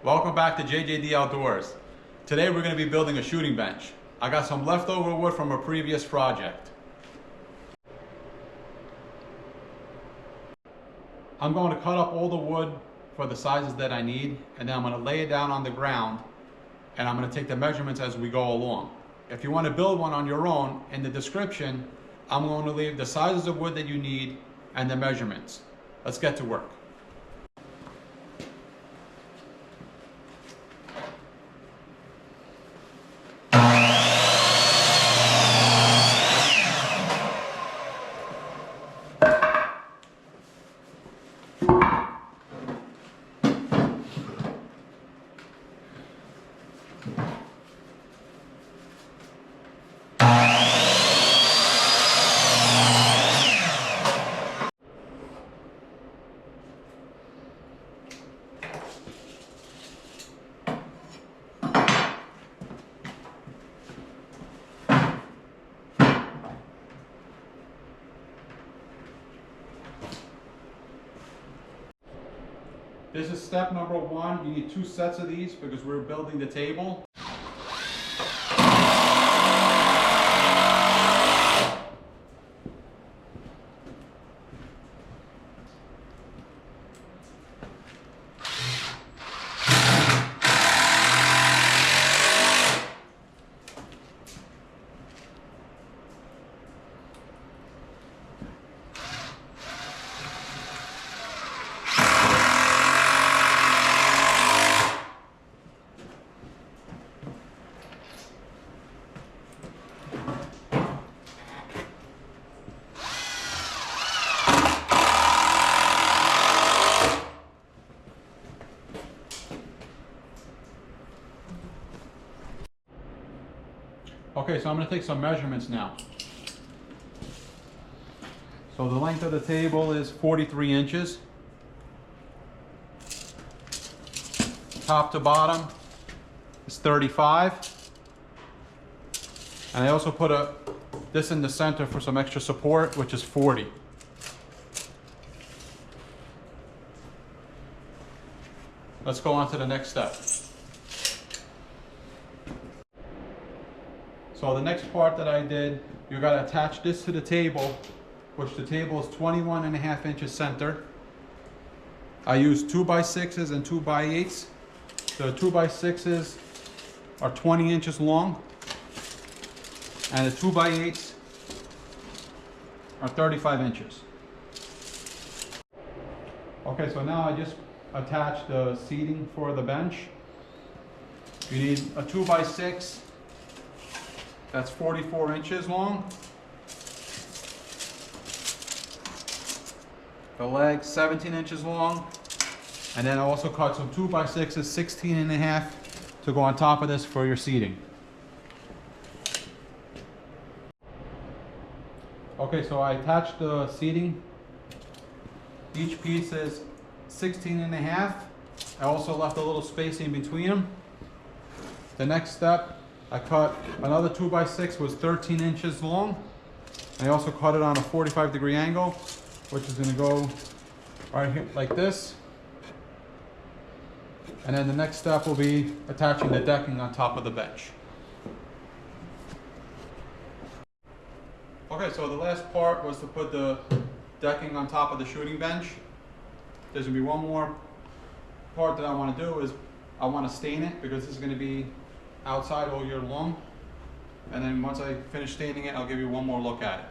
Welcome back to JJD Outdoors. Today we're going to be building a shooting bench. I got some leftover wood from a previous project. I'm going to cut up all the wood for the sizes that I need, and then I'm going to lay it down on the ground, and I'm going to take the measurements as we go along. If you want to build one on your own, in the description I'm going to leave the sizes of wood that you need and the measurements. Let's get to work. This is step number one. You need 2 sets of these because we're building the table. Okay, so I'm going to take some measurements now. So the length of the table is 43 inches. Top to bottom is 35. And I also put this in the center for some extra support, which is 40. Let's go on to the next step. So the next part that I did, you got to attach this to the table, which the table is 21.5 inches center. I used 2x6s and 2x8s. The 2x6s are 20 inches long, and the 2x8s are 35 inches. Okay, so now I just attached the seating for the bench. You need a 2x6. That's 44 inches long. The legs 17 inches long. And then I also cut some 2x6s 16.5 to go on top of this for your seating. Okay, so I attached the seating. Each piece is 16.5. I also left a little spacing between them. The next step, I cut another 2x6 was 13 inches long. I also cut it on a 45-degree angle, which is going to go right here like this. And then the next step will be attaching the decking on top of the bench. Okay, so the last part was to put the decking on top of the shooting bench. There's going to be one more part that I want to do is I want to stain it because this is going to be outside all year long, and then once I finish staining it, I'll give you one more look at it.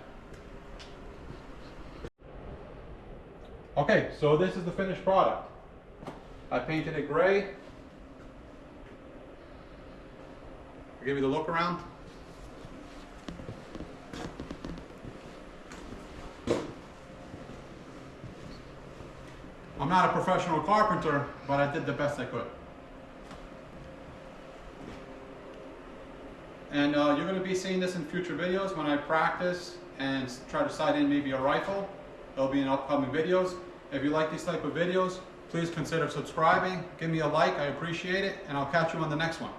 Okay, so this is the finished product. I painted it gray. I'll give you the look around. I'm not a professional carpenter, but I did the best I could. And you're going to be seeing this in future videos when I practice and try to sight in maybe a rifle. They'll be in upcoming videos. If you like these type of videos, please consider subscribing. Give me a like, I appreciate it, and I'll catch you on the next one.